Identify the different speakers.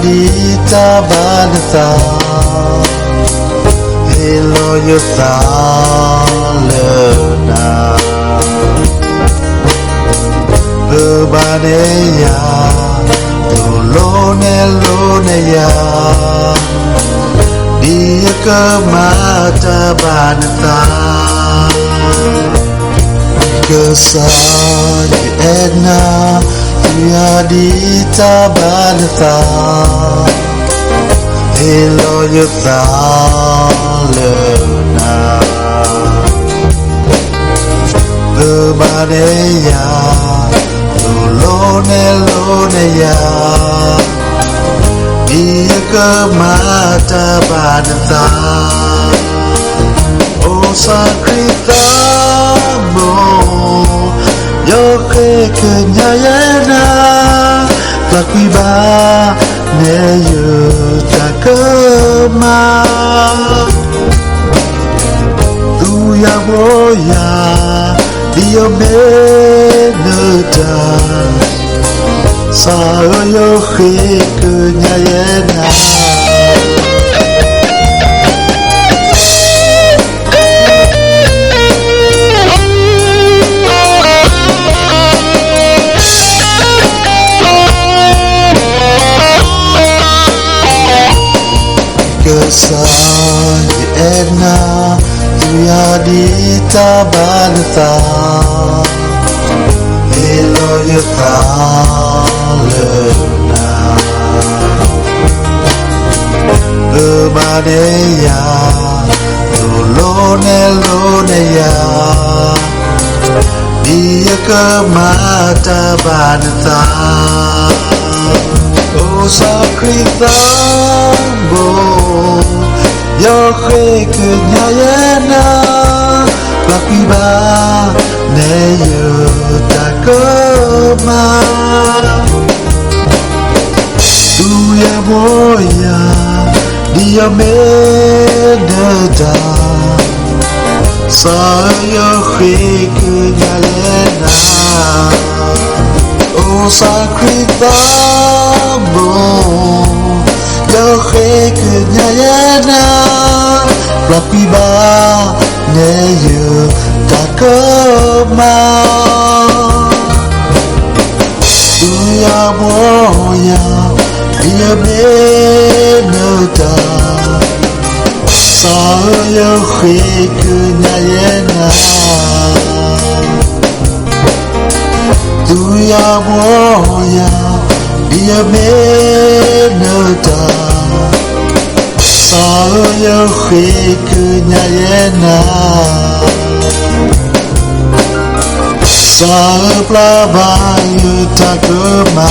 Speaker 1: di tabanata Hello yuta lena Bebaneya Lone ya Dia ke mata banata Kesan edna Dia di tabanata Hello yuta lena Bebaneya Lone ya Dia ke mata banata Oh sakrita mo Yo ke kenyayana Lakuiba ne yo takema Tu ya boya Dia meneta Saya kenyayana Kesan enak Tuya di tabanata Hello yuta lena Bebaneya Lone ya Dia ke mata banata Oh sakrita bo Yo ke kenyayana Lakuiba ne yo takema Tu ya boya Dia meneda Saya kenyayana Oh sakrita bo Yo kenyayana Lakuiba ne yo takema Tu ya boya Dia meneda Saya kenyayana Tu ya boya Dia meneda Saya kenyayana Saya pelabayu takema